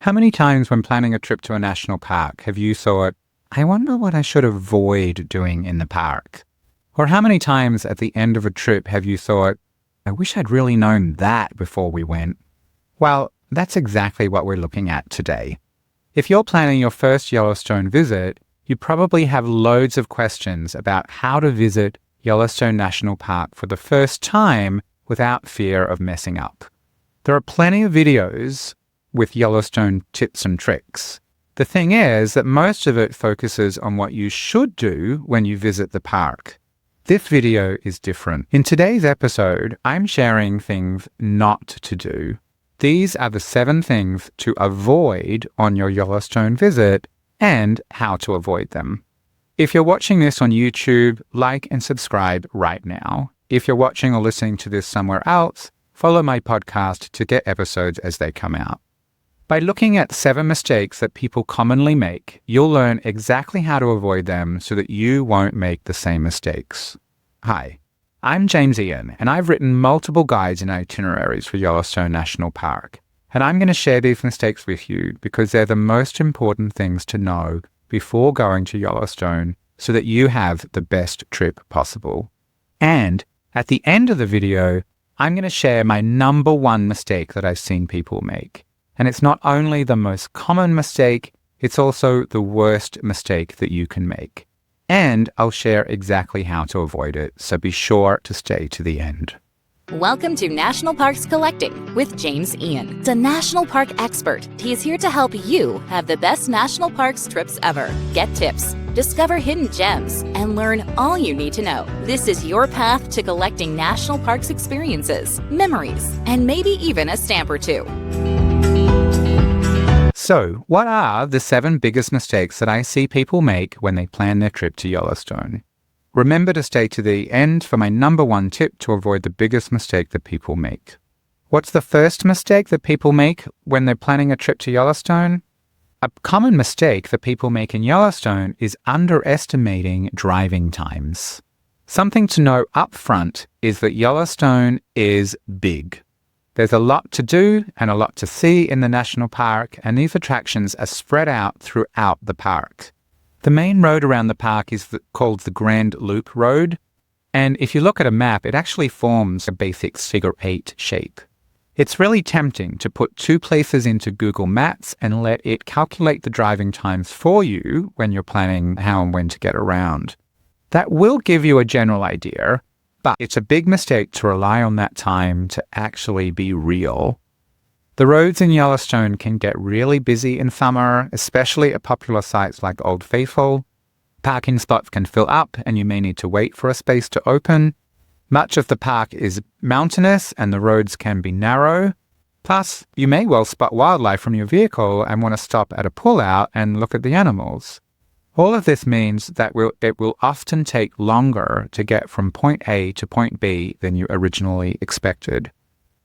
How many times when planning a trip to a national park have you thought, I wonder what I should avoid doing in the park? Or how many times at the end of a trip have you thought, I wish I'd really known that before we went? Well, that's exactly what we're looking at today. If you're planning your first Yellowstone visit, you probably have loads of questions about how to visit Yellowstone National Park for the first time without fear of messing up. There are plenty of videos with Yellowstone tips and tricks. The thing is that most of it focuses on what you should do when you visit the park. This video is different. In today's episode, I'm sharing things not to do. These are the 7 things to avoid on your Yellowstone visit and how to avoid them. If you're watching this on YouTube, like and subscribe right now. If you're watching or listening to this somewhere else, follow my podcast to get episodes as they come out. By looking at 7 mistakes that people commonly make, you'll learn exactly how to avoid them so that you won't make the same mistakes. Hi, I'm James Ian, and I've written multiple guides and itineraries for Yellowstone National Park. And I'm going to share these mistakes with you because they're the most important things to know before going to Yellowstone so that you have the best trip possible. And at the end of the video, I'm going to share my number 1 mistake that I've seen people make. And it's not only the most common mistake, it's also the worst mistake that you can make. And I'll share exactly how to avoid it, so be sure to stay to the end. Welcome to National Parks Collecting with James Ian, the National Park expert. He is here to help you have the best national parks trips ever. Get tips, discover hidden gems, and learn all you need to know. This is your path to collecting national parks experiences, memories, and maybe even a stamp or 2. So, what are the 7 biggest mistakes that I see people make when they plan their trip to Yellowstone? Remember to stay to the end for my number 1 tip to avoid the biggest mistake that people make. What's the first mistake that people make when they're planning a trip to Yellowstone? A common mistake that people make in Yellowstone is underestimating driving times. Something to know up front is that Yellowstone is big. There's a lot to do and a lot to see in the national park, and these attractions are spread out throughout the park. The main road around the park is called the Grand Loop Road, and if you look at a map, it actually forms a basic figure 8 shape. It's really tempting to put 2 places into Google Maps and let it calculate the driving times for you when you're planning how and when to get around. That will give you a general idea, but it's a big mistake to rely on that time to actually be real. The roads in Yellowstone can get really busy in summer, especially at popular sites like Old Faithful. Parking spots can fill up and you may need to wait for a space to open. Much of the park is mountainous and the roads can be narrow. Plus, you may well spot wildlife from your vehicle and want to stop at a pullout and look at the animals. All of this means that it will often take longer to get from point A to point B than you originally expected.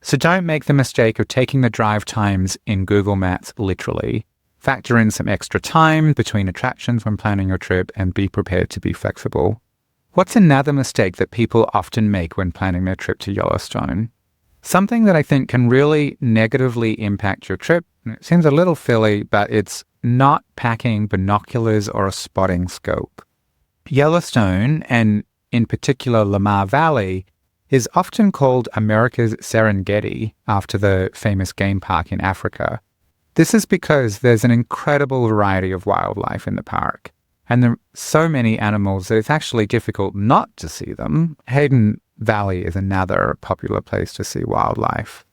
So don't make the mistake of taking the drive times in Google Maps literally. Factor in some extra time between attractions when planning your trip and be prepared to be flexible. What's another mistake that people often make when planning their trip to Yellowstone? Something that I think can really negatively impact your trip, and it seems a little silly, but it's not packing binoculars or a spotting scope. Yellowstone, and in particular Lamar Valley, is often called America's Serengeti after the famous game park in Africa. This is because there's an incredible variety of wildlife in the park, and there are so many animals that it's actually difficult not to see them. Hayden Valley is another popular place to see wildlife.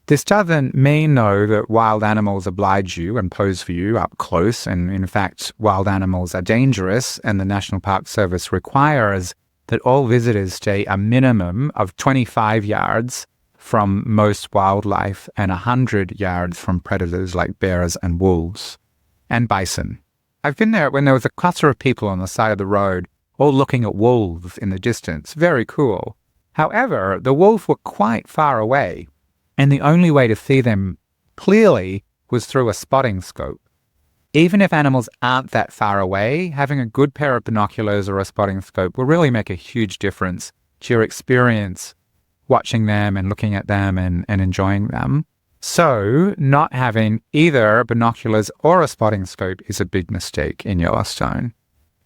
This doesn't mean, though, that wild animals oblige you and pose for you up close, and in fact, wild animals are dangerous, and the National Park Service requires that all visitors stay a minimum of 25 yards from most wildlife and 100 yards from predators like bears and wolves and bison. I've been there when there was a cluster of people on the side of the road all looking at wolves in the distance. Very cool. However, the wolves were quite far away, and the only way to see them clearly was through a spotting scope. Even if animals aren't that far away, having a good pair of binoculars or a spotting scope will really make a huge difference to your experience watching them and looking at them and enjoying them. So not having either binoculars or a spotting scope is a big mistake in Yellowstone.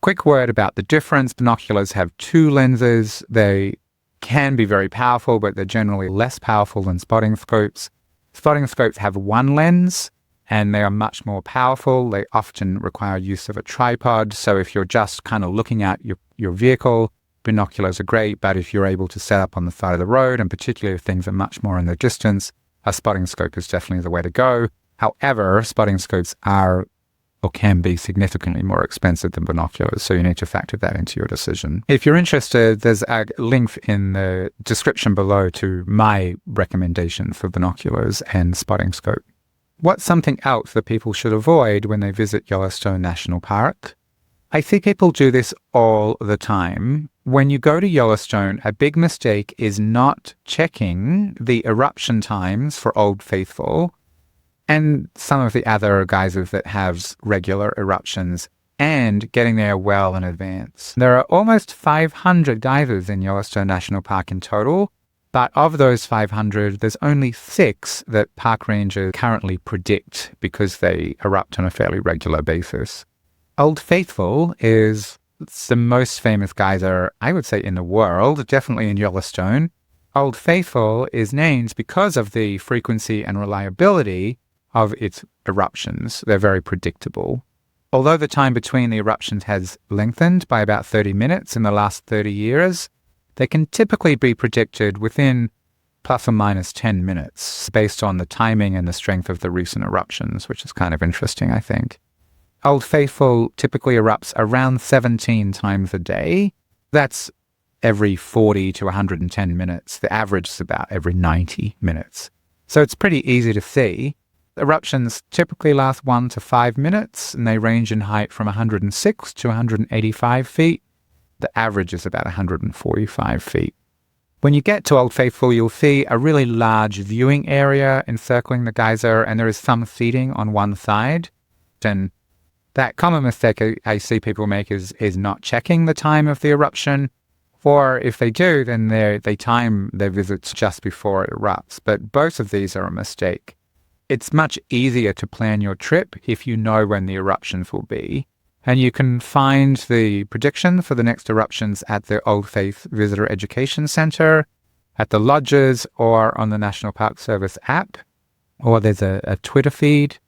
Quick word about the difference. Binoculars have two lenses. They can be very powerful, but they're generally less powerful than spotting scopes. Spotting scopes have one lens, and they are much more powerful. They often require use of a tripod. So if you're just kind of looking at your vehicle, binoculars are great. But if you're able to set up on the side of the road, and particularly if things are much more in the distance, a spotting scope is definitely the way to go. However, spotting scopes are or can be significantly more expensive than binoculars, so you need to factor that into your decision. If you're interested, there's a link in the description below to my recommendation for binoculars and spotting scope. What's something else that people should avoid when they visit Yellowstone National Park? I see people do this all the time. When you go to Yellowstone, a big mistake is not checking the eruption times for Old Faithful and some of the other geysers that have regular eruptions, and getting there well in advance. There are almost 500 geysers in Yellowstone National Park in total, but of those 500, there's only 6 that park rangers currently predict because they erupt on a fairly regular basis. Old Faithful is the most famous geyser, I would say, in the world, definitely in Yellowstone. Old Faithful is named because of the frequency and reliability of its eruptions. They're very predictable. Although the time between the eruptions has lengthened by about 30 minutes in the last 30 years, they can typically be predicted within plus or minus 10 minutes based on the timing and the strength of the recent eruptions, which is kind of interesting, I think. Old Faithful typically erupts around 17 times a day. That's every 40 to 110 minutes. The average is about every 90 minutes. So it's pretty easy to see. Eruptions typically last 1 to 5 minutes, and they range in height from 106 to 185 feet. The average is about 145 feet. When you get to Old Faithful, you'll see a really large viewing area encircling the geyser, and there is some seating on one side. And that common mistake I see people make is not checking the time of the eruption, or if they do, then they time their visits just before it erupts. But both of these are a mistake. It's much easier to plan your trip if you know when the eruptions will be, and you can find the prediction for the next eruptions at the Old Faith Visitor Education Center, at the lodges, or on the National Park Service app, or there's a Twitter feed,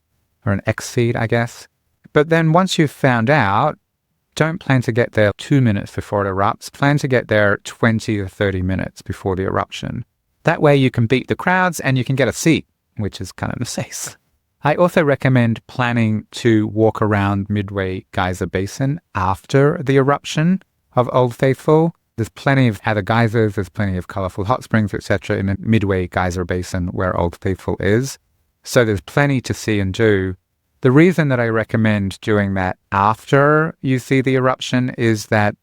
or an X feed, I guess. But then once you've found out, don't plan to get there 2 minutes before it erupts. Plan to get there 20 or 30 minutes before the eruption. That way you can beat the crowds and you can get a seat, which is kind of nice. I also recommend planning to walk around Midway Geyser Basin after the eruption of Old Faithful. There's plenty of other geysers, there's plenty of colorful hot springs, etc. in the Midway Geyser Basin where Old Faithful is. So there's plenty to see and do. The reason that I recommend doing that after you see the eruption is that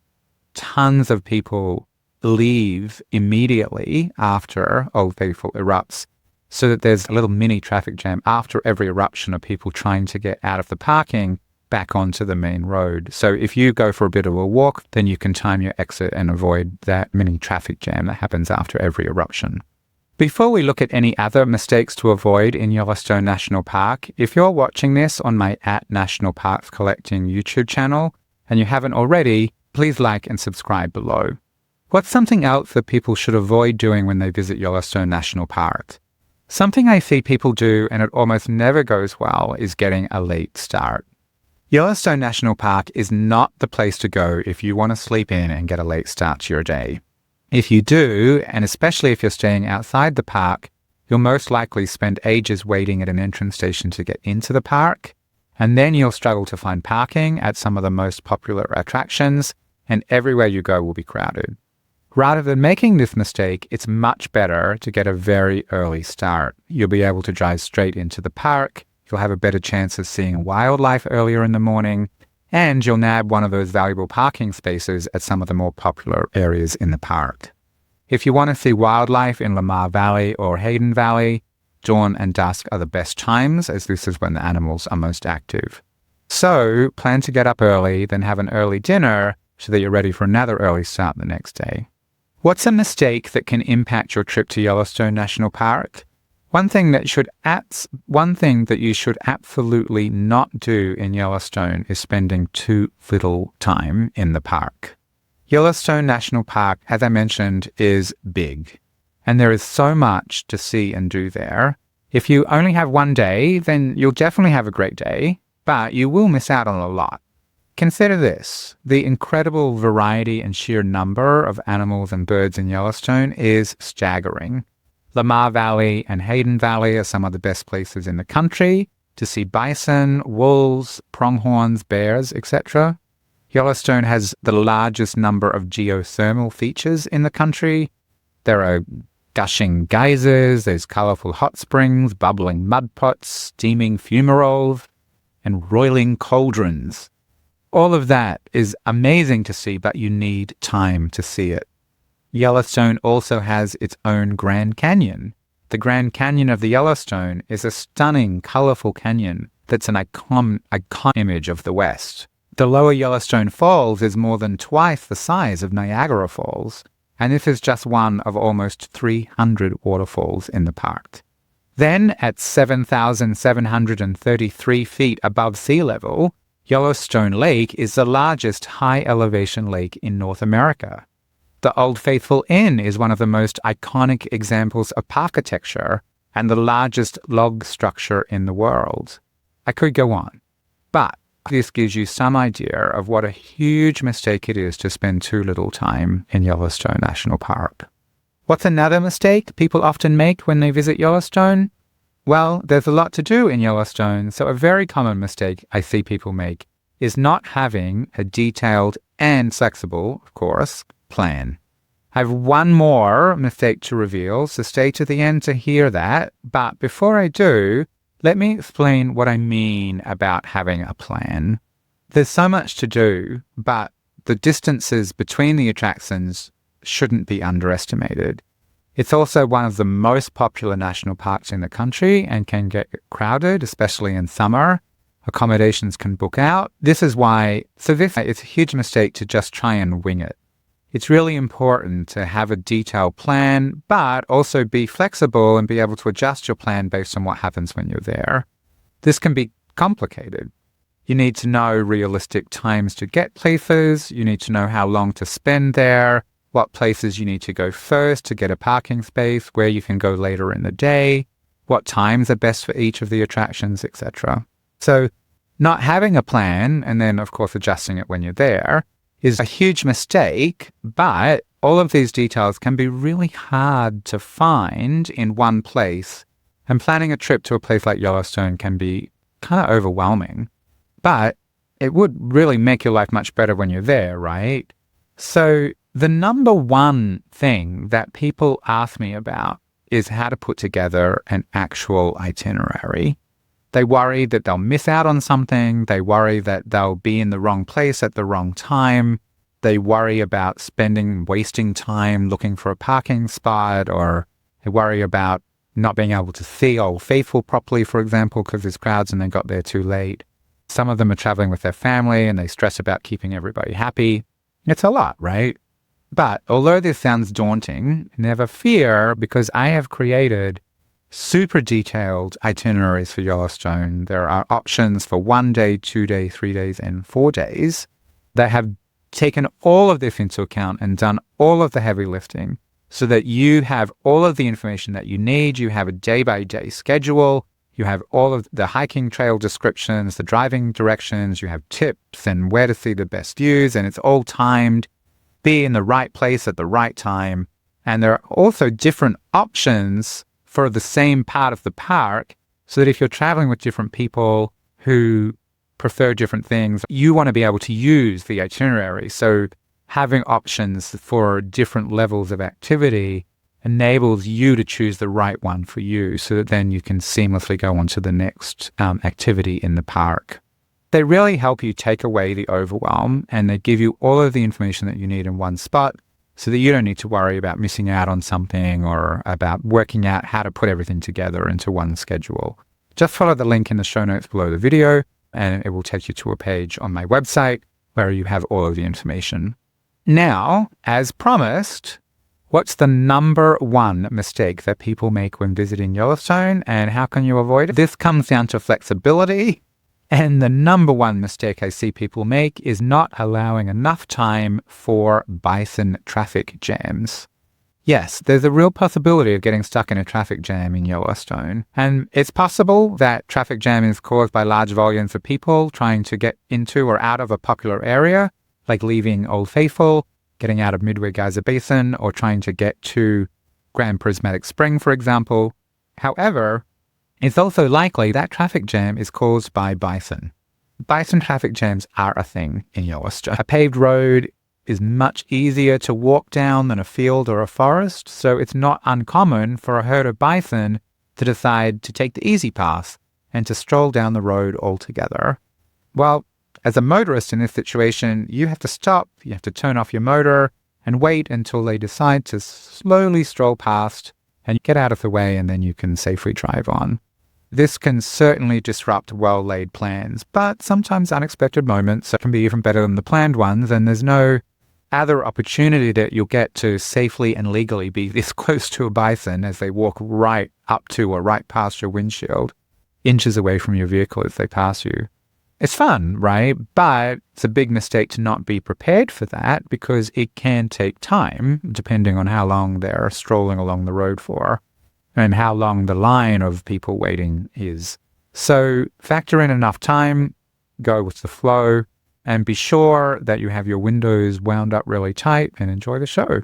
tons of people leave immediately after Old Faithful erupts, so that there's a little mini traffic jam after every eruption of people trying to get out of the parking back onto the main road. So if you go for a bit of a walk, then you can time your exit and avoid that mini traffic jam that happens after every eruption. Before we look at any other mistakes to avoid in Yellowstone National Park, if you're watching this on my @National Parks Collecting YouTube channel and you haven't already, please like and subscribe below. What's something else that people should avoid doing when they visit Yellowstone National Park? Something I see people do, and it almost never goes well, is getting a late start. Yellowstone National Park is not the place to go if you want to sleep in and get a late start to your day. If you do, and especially if you're staying outside the park, you'll most likely spend ages waiting at an entrance station to get into the park, and then you'll struggle to find parking at some of the most popular attractions, and everywhere you go will be crowded. Rather than making this mistake, it's much better to get a very early start. You'll be able to drive straight into the park, you'll have a better chance of seeing wildlife earlier in the morning, and you'll nab one of those valuable parking spaces at some of the more popular areas in the park. If you want to see wildlife in Lamar Valley or Hayden Valley, dawn and dusk are the best times, as this is when the animals are most active. So plan to get up early, then have an early dinner so that you're ready for another early start the next day. What's a mistake that can impact your trip to Yellowstone National Park? One thing that you should absolutely not do in Yellowstone is spending too little time in the park. Yellowstone National Park, as I mentioned, is big, and there is so much to see and do there. If you only have one day, then you'll definitely have a great day, but you will miss out on a lot. Consider this. The incredible variety and sheer number of animals and birds in Yellowstone is staggering. Lamar Valley and Hayden Valley are some of the best places in the country to see bison, wolves, pronghorns, bears, etc. Yellowstone has the largest number of geothermal features in the country. There are gushing geysers, there's colorful hot springs, bubbling mud pots, steaming fumaroles, and roiling cauldrons. All of that is amazing to see, but you need time to see it. Yellowstone also has its own Grand Canyon. The Grand Canyon of the Yellowstone is a stunning, colorful canyon that's an iconic image of the West. The lower Yellowstone Falls is more than twice the size of Niagara Falls, and this is just one of almost 300 waterfalls in the park. Then, at 7,733 feet above sea level, Yellowstone Lake is the largest high-elevation lake in North America. The Old Faithful Inn is one of the most iconic examples of architecture and the largest log structure in the world. I could go on, but this gives you some idea of what a huge mistake it is to spend too little time in Yellowstone National Park. What's another mistake people often make when they visit Yellowstone? Well, there's a lot to do in Yellowstone, so a very common mistake I see people make is not having a detailed and flexible, of course, plan. I have one more mistake to reveal, so stay to the end to hear that. But before I do, let me explain what I mean about having a plan. There's so much to do, but the distances between the attractions shouldn't be underestimated. It's also one of the most popular national parks in the country and can get crowded, especially in summer. Accommodations can book out. This is why, it's a huge mistake to just try and wing it. It's really important to have a detailed plan, but also be flexible and be able to adjust your plan based on what happens when you're there. This can be complicated. You need to know realistic times to get places. You need to know how long to spend there, what places you need to go first to get a parking space, where you can go later in the day, what times are best for each of the attractions, etc. So not having a plan and then, of course, adjusting it when you're there is a huge mistake, but all of these details can be really hard to find in one place, and planning a trip to a place like Yellowstone can be kind of overwhelming. But it would really make your life much better when you're there, right? So the number one thing that people ask me about is how to put together an actual itinerary. They worry that they'll miss out on something. They worry that they'll be in the wrong place at the wrong time. They worry about wasting time looking for a parking spot, or they worry about not being able to see Old Faithful properly, for example, because there's crowds and they got there too late. Some of them are traveling with their family and they stress about keeping everybody happy. It's a lot, right? But although this sounds daunting, never fear, because I have created super detailed itineraries for Yellowstone. There are options for 1 day, 2 days, 3 days, and 4 days that have taken all of this into account and done all of the heavy lifting so that you have all of the information that you need. You have a day-by-day schedule. You have all of the hiking trail descriptions, the driving directions. You have tips and where to see the best views, and it's all timed. Be in the right place at the right time. And there are also different options for the same part of the park, so that if you're traveling with different people who prefer different things, you want to be able to use the itinerary. So having options for different levels of activity enables you to choose the right one for you, so that then you can seamlessly go on to the next activity in the park. They really help you take away the overwhelm, and they give you all of the information that you need in one spot, so that you don't need to worry about missing out on something or about working out how to put everything together into one schedule. Just follow the link in the show notes below the video, and it will take you to a page on my website where you have all of the information. Now, as promised, What's the number one mistake that people make when visiting Yellowstone, and how can you avoid it? This comes down to flexibility. And the number one mistake I see people make is not allowing enough time for bison traffic jams. Yes, there's a real possibility of getting stuck in a traffic jam in Yellowstone. And it's possible that traffic jam is caused by large volumes of people trying to get into or out of a popular area, like leaving Old Faithful, getting out of Midway Geyser Basin, or trying to get to Grand Prismatic Spring, for example. However, it's also likely that traffic jam is caused by bison. Bison traffic jams are a thing in Yellowstone. A paved road is much easier to walk down than a field or a forest, so it's not uncommon for a herd of bison to decide to take the easy path and to stroll down the road altogether. Well, as a motorist in this situation, you have to stop, you have to turn off your motor and wait until they decide to slowly stroll past and get out of the way, and then you can safely drive on. This can certainly disrupt well-laid plans, but sometimes unexpected moments can be even better than the planned ones, and there's no other opportunity that you'll get to safely and legally be this close to a bison as they walk right up to or right past your windshield, inches away from your vehicle as they pass you. It's fun, right? But it's a big mistake to not be prepared for that, because it can take time, depending on how long they're strolling along the road for and how long the line of people waiting is. So factor in enough time, go with the flow, and be sure that you have your windows wound up really tight, and enjoy the show.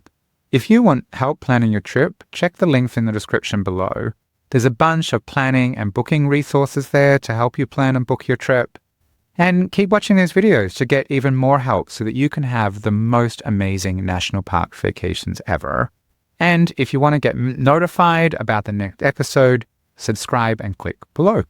If you want help planning your trip, check the links in the description below. There's a bunch of planning and booking resources there to help you plan and book your trip. And keep watching these videos to get even more help so that you can have the most amazing national park vacations ever. And if you want to get notified about the next episode, subscribe and click below.